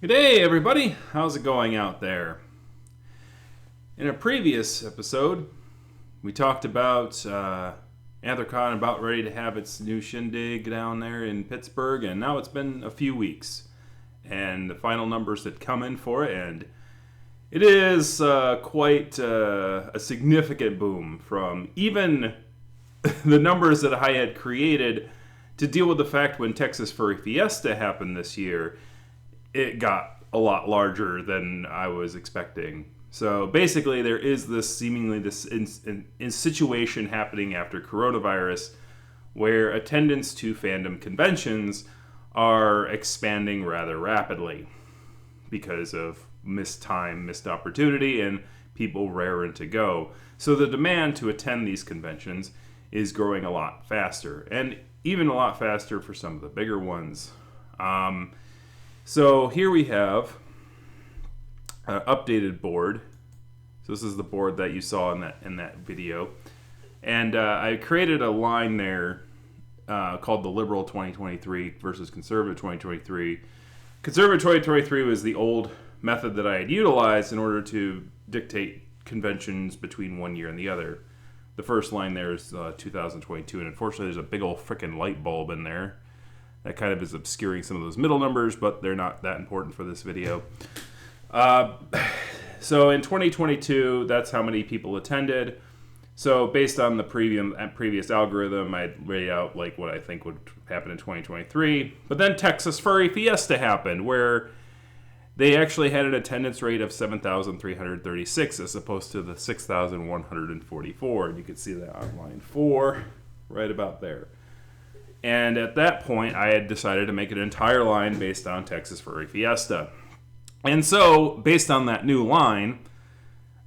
Good day, everybody. How's it going out there? In a previous episode, we talked about Anthrocon about ready to have its new shindig down there in Pittsburgh, and now it's been a few weeks, and the final numbers had come in for it, and it is quite a significant boom from even the numbers that I had created to deal with the fact when Texas Furry Fiesta happened this year, it got a lot larger than I was expecting. So basically, there is this situation happening after coronavirus where attendance to fandom conventions are expanding rather rapidly because of missed time, missed opportunity, and people raring to go. So the demand to attend these conventions is growing a lot faster, and even a lot faster for some of the bigger ones. So here we have an updated board. So this is the board that you saw in that video, and I created a line there called the Liberal 2023 versus Conservative 2023. Conservative 2023 was the old method that I had utilized in order to dictate conventions between one year and the other. The first line there is 2022, and unfortunately there's a big old frickin' light bulb in there. That kind of is obscuring some of those middle numbers, but they're not that important for this video. So in 2022, that's how many people attended. So based on the previous algorithm, I'd laid out like what I think would happen in 2023. But then Texas Furry Fiesta happened, where they actually had an attendance rate of 7,336 as opposed to the 6,144. And you can see that on line 4 right about there. And at that point, I had decided to make an entire line based on Texas Furry Fiesta. And so, based on that new line,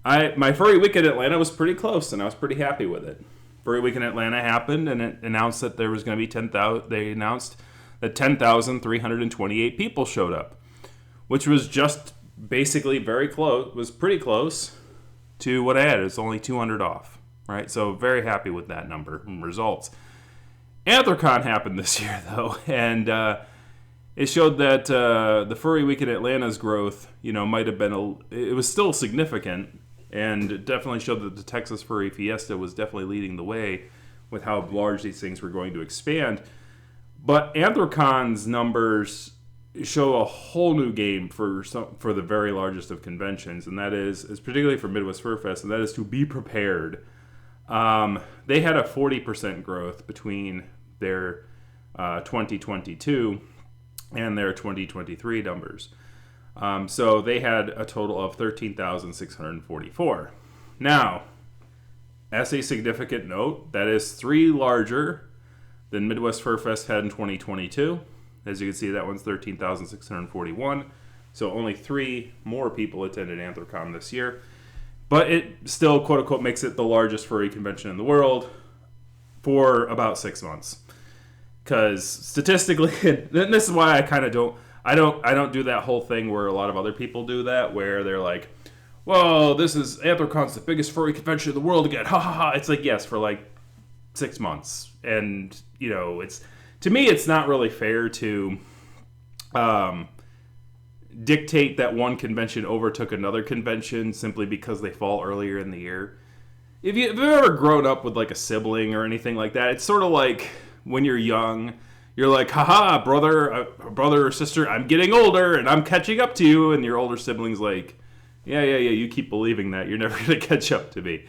my Furry Week in Atlanta was pretty close, and I was pretty happy with it. Furry Week in Atlanta happened, and it announced that there was going to be 10,000. They announced that 10,328 people showed up, which was just basically very close. Was pretty close to what I had. It's only 200 off, right? So, very happy with that number and results. Anthrocon happened this year, though, and it showed that the Furry Week in Atlanta's growth, might have been it was still significant, and it definitely showed that the Texas Furry Fiesta was definitely leading the way with how large these things were going to expand. But Anthrocon's numbers show a whole new game for the very largest of conventions, and that is particularly for Midwest Fur Fest, and that is to be prepared. They had a 40% growth between their 2022 and their 2023 numbers. So they had a total of 13,644. Now, as a significant note, that is 3 larger than Midwest Fur Fest had in 2022. As you can see, that one's 13,641. So only 3 more people attended Anthrocon this year. But it still, quote-unquote, makes it the largest furry convention in the world for about 6 months. Because statistically, and this is why I kind of don't do that whole thing where a lot of other people do that, where they're like, "Whoa, Anthrocon's the biggest furry convention in the world again." Ha ha ha! It's like, yes, for like 6 months, and to me, it's not really fair to dictate that one convention overtook another convention simply because they fall earlier in the year. If you've ever grown up with like a sibling or anything like that, it's sort of like when you're young, you're like, haha, brother or sister, I'm getting older and I'm catching up to you. And your older sibling's like, yeah, you keep believing that. You're never going to catch up to me.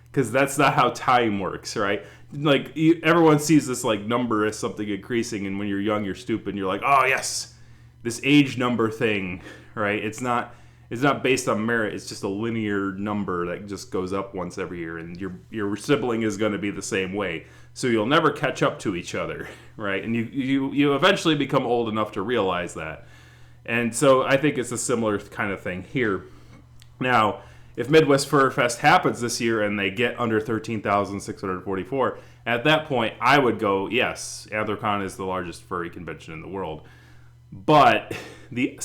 Because that's not how time works, right? Like, everyone sees this like number as something increasing. And when you're young, you're stupid. And you're like, oh, yes, this age number thing, right? It's not based on merit. It's just a linear number that just goes up once every year, and your sibling is going to be the same way. So you'll never catch up to each other, right? And you eventually become old enough to realize that. And so I think it's a similar kind of thing here. Now, if Midwest Fur Fest happens this year and they get under 13,644, at that point I would go, yes, Anthrocon is the largest furry convention in the world. But the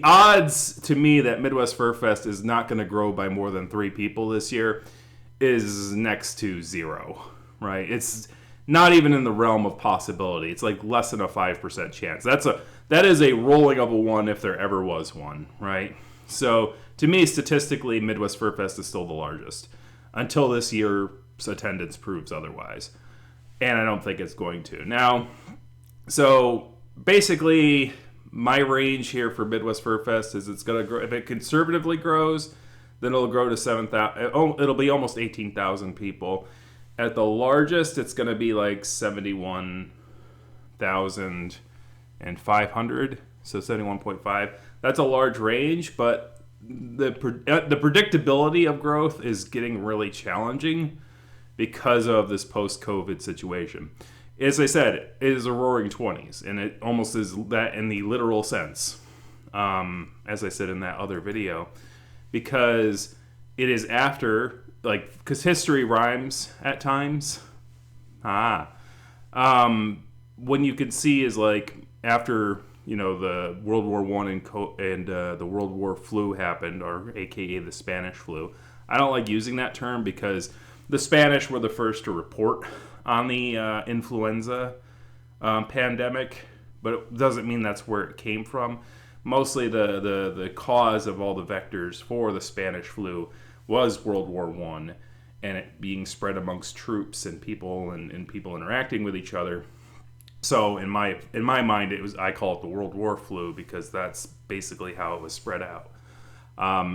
odds to me that Midwest Fur Fest is not going to grow by more than 3 people this year is next to 0, right? not even in the realm of possibility. It's like less than a 5% chance. That is a rolling of a one if there ever was one, right? So to me, statistically, Midwest Fur Fest is still the largest until this year's attendance proves otherwise. And I don't think it's going to. Now, so basically, my range here for Midwest Fur Fest is it's going to grow. If it conservatively grows, then it'll grow to 7,000. It'll be almost 18,000 people. At the largest, it's going to be like 71,500. So 71.5. That's a large range, but the predictability of growth is getting really challenging because of this post-COVID situation. As I said, it is a roaring 20s, and it almost is that in the literal sense, as I said in that other video, because it is after, like, because history rhymes at times. When you can see is, like, after, you know, the World War I and the World War flu happened, or AKA the Spanish flu. I don't like using that term because the Spanish were the first to report on the influenza pandemic, but it doesn't mean that's where it came from. Mostly the cause of all the vectors for the Spanish flu was World War I, and it being spread amongst troops and people and people interacting with each other. So in my mind, I call it the World War flu because that's basically how it was spread out.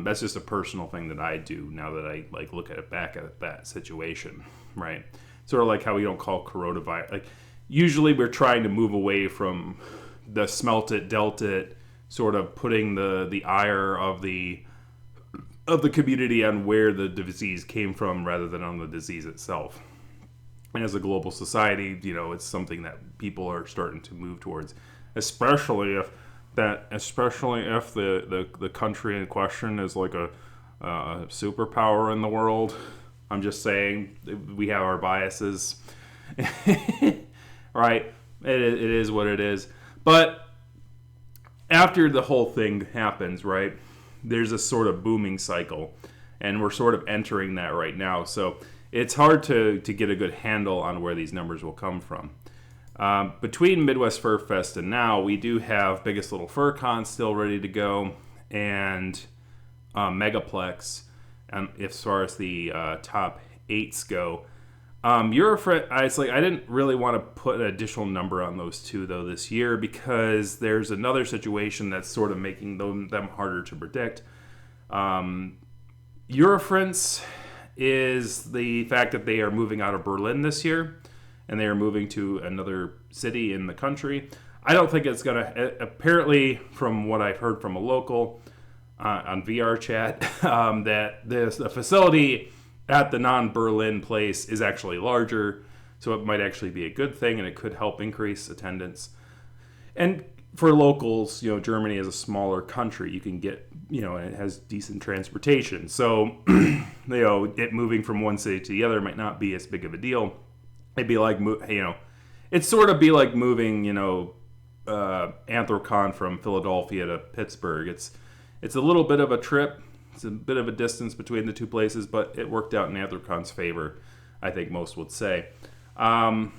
That's just a personal thing that I do now that I like look back at that situation, right? Sort of like how we don't call coronavirus. Like usually we're trying to move away from the smelt it, dealt it, sort of putting the ire of the community on where the disease came from rather than on the disease itself. And as a global society, you know, it's something that people are starting to move towards, especially if the country in question is like a superpower in the world. I'm just saying we have our biases, right? It is what it is. But after the whole thing happens, right, there's a sort of booming cycle, and we're sort of entering that right now. So it's hard to get a good handle on where these numbers will come from. Between Midwest Fur Fest and now, we do have Biggest Little Fur Con still ready to go, and Megaplex, as far as the top 8s go. It's like I didn't really want to put an additional number on those two though this year because there's another situation that's sort of making them harder to predict. Eurofrints is the fact that they are moving out of Berlin this year, and they are moving to another city in the country. I don't think it's going to... Apparently, from what I've heard from a local on VR chat, that the facility at the non-Berlin place is actually larger, so it might actually be a good thing, and it could help increase attendance. And for locals, you know, Germany is a smaller country. You can get, you know, and it has decent transportation. So, you know, it moving from one city to the other might not be as big of a deal. It'd be like, you know, it'd sort of be like moving, you know, Anthrocon from Philadelphia to Pittsburgh. It's a little bit of a trip. It's a bit of a distance between the two places, but it worked out in Anthrocon's favor, I think most would say.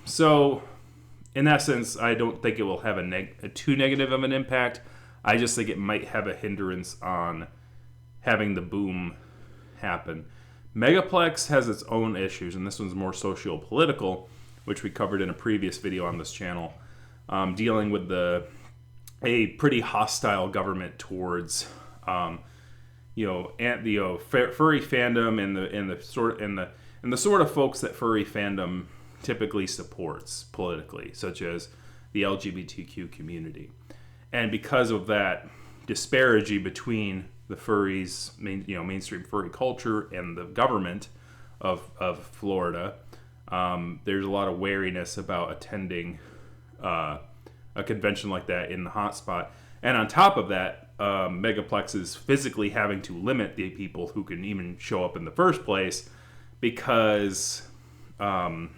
So, in essence, I don't think it will have a too negative of an impact. I just think it might have a hindrance on having the boom happen. Megaplex has its own issues, and this one's more socio-political, which we covered in a previous video on this channel, dealing with a pretty hostile government towards furry fandom and the sort of folks that furry fandom typically supports politically, such as the LGBTQ community. And because of that disparity between the furries, mainstream furry culture and the government of Florida, there's a lot of wariness about attending a convention like that in the hotspot. And on top of that, Megaplex is physically having to limit the people who can even show up in the first place because they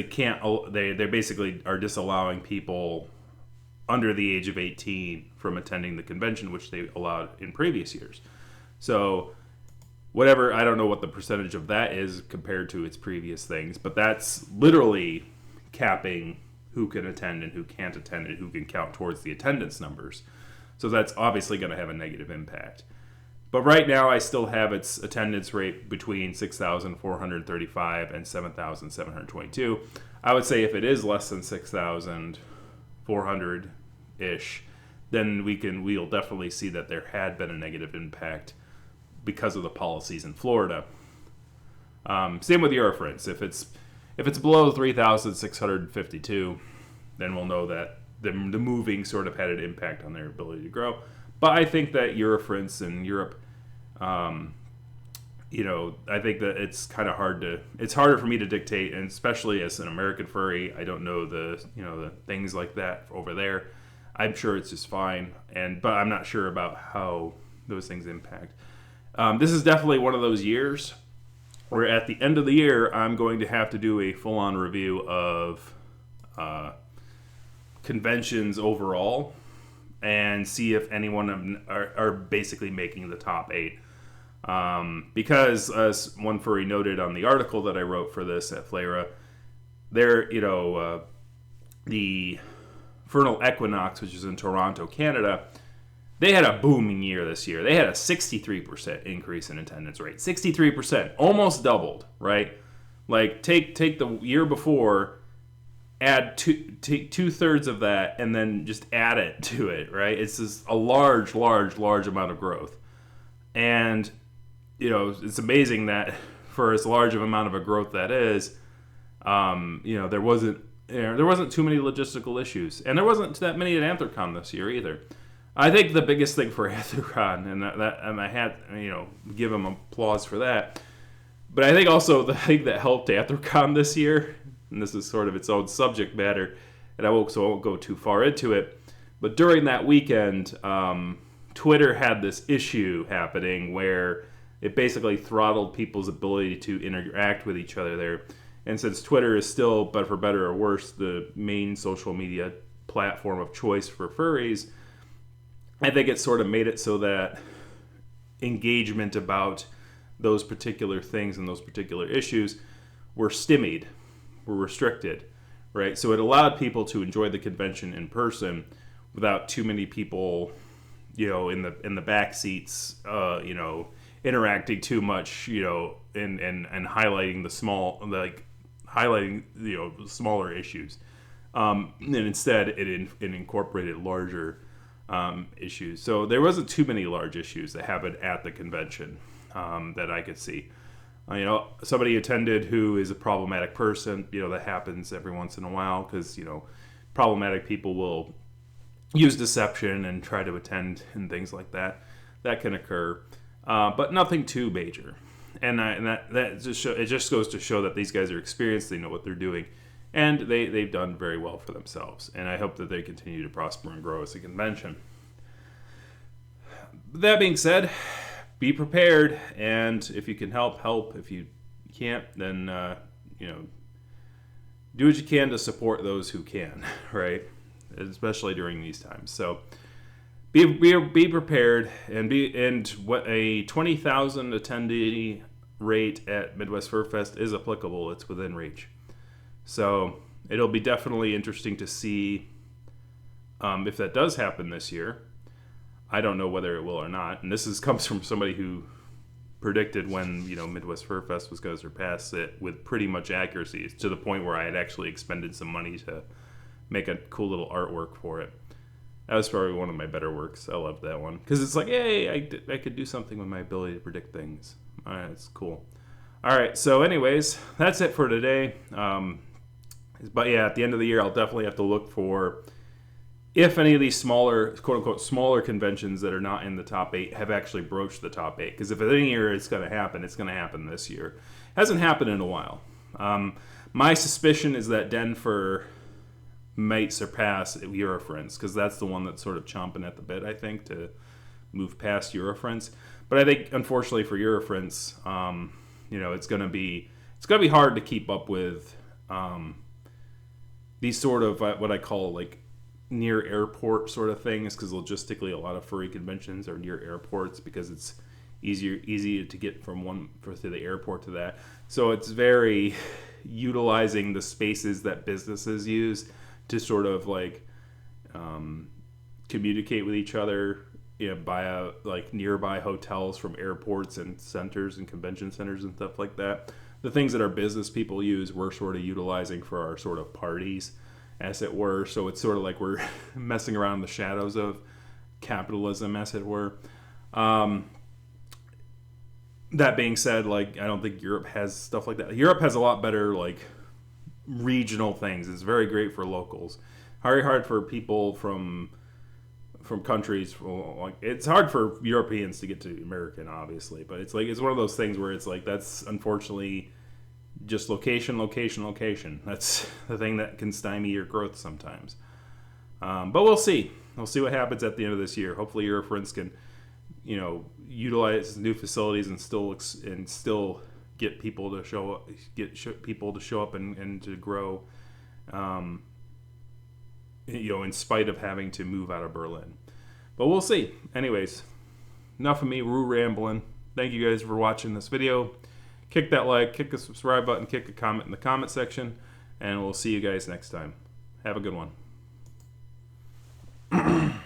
can't. They basically are disallowing people under the age of 18 from attending the convention, which they allowed in previous years. So whatever. I don't know what the percentage of that is compared to its previous things, but that's literally capping who can attend and who can't attend and who can count towards the attendance numbers. So that's obviously going to have a negative impact. But right now, I still have its attendance rate between 6,435 and 7,722. I would say if it is less than 6,400-ish, then we'll definitely see that there had been a negative impact because of the policies in Florida. Same with Eurofrints. If it's below 3,652, then we'll know that the moving sort of had an impact on their ability to grow. But I think that Eurofrints in Europe, I think that it's kind of it's harder for me to dictate, and especially as an American furry, I don't know the things like that over there. I'm sure it's just fine, but I'm not sure about how those things impact. This is definitely one of those years where at the end of the year, I'm going to have to do a full-on review of conventions overall and see if anyone are basically making the top 8. Because, as one furry noted on the article that I wrote for this at Flera, the Vernal Equinox, which is in Toronto, Canada, they had a booming year this year. They had a 63% increase in attendance rate. 63%, almost doubled, right? Like, take the year before, add two-thirds of that, and then just add it to it, right? It's just a large amount of growth. And, it's amazing that for as large of amount of a growth that is, there wasn't too many logistical issues. And there wasn't that many at Anthrocon this year either. I think the biggest thing for Anthrocon, and I had, give them applause for that. But I think also the thing that helped Anthrocon this year, and this is sort of its own subject matter, and I won't go too far into it, but during that weekend, Twitter had this issue happening where it basically throttled people's ability to interact with each other there. And since Twitter is still, but for better or worse, the main social media platform of choice for furries, I think it sort of made it so that engagement about those particular things and those particular issues were stymied, were restricted, right? So it allowed people to enjoy the convention in person without too many people, in the back seats, interacting too much, and highlighting smaller issues. And instead, it incorporated larger issues. So there wasn't too many large issues that happened at the convention that I could see. Somebody attended who is a problematic person. That happens every once in a while because, problematic people will use deception and try to attend and things like that. That can occur. But nothing too major. And that just goes to show that these guys are experienced, they know what they're doing, and they've done very well for themselves. And I hope that they continue to prosper and grow as a convention. That being said, be prepared, and if you can help. If you can't, then do what you can to support those who can, right? Especially during these times. So be prepared, and what a 20,000 attendee rate at Midwest Fur Fest is applicable. It's within reach. So it'll be definitely interesting to see if that does happen this year. I don't know whether it will or not, and this comes from somebody who predicted when Midwest Fur Fest was going to surpass it with pretty much accuracy, to the point where I had actually expended some money to make a cool little artwork for it. That was probably one of my better works. I loved that one because it's like, hey, I could do something with my ability to predict things. All right, it's cool. All right, so anyways, that's it for today. But yeah, at the end of the year, I'll definitely have to look for if any of these smaller, quote-unquote, smaller conventions that are not in the top 8 have actually broached the top 8. Because if any year it's going to happen this year. Hasn't happened in a while. My suspicion is that Denver might surpass Eurofriends, because that's the one that's sort of chomping at the bit, I think, to move past Eurofriends. But I think, unfortunately for Eurofriends, it's going to be hard to keep up with these sort of what I call like near airport sort of things, because logistically a lot of furry conventions are near airports because it's easy to get from to the airport to that. So it's very utilizing the spaces that businesses use to sort of like communicate with each other, via like nearby hotels from airports and centers and convention centers and stuff like that. The things that our business people use, we're sort of utilizing for our sort of parties, as it were. So it's sort of like we're messing around in the shadows of capitalism, as it were. That being said, like, I don't think Europe has stuff like that. Europe has a lot better like regional things. It's very great for locals. Very hard for people from countries. Like, it's hard for Europeans to get to American, obviously, but it's one of those things where it's like that's unfortunately just location. That's the thing that can stymie your growth sometimes. But we'll see. We'll see what happens at the end of this year. Hopefully, your friends can, utilize new facilities and still get people to show up and to grow. In spite of having to move out of Berlin. But we'll see. Anyways, enough of me rambling. Thank you guys for watching this video. Kick that like, kick the subscribe button, kick a comment in the comment section, and we'll see you guys next time. Have a good one.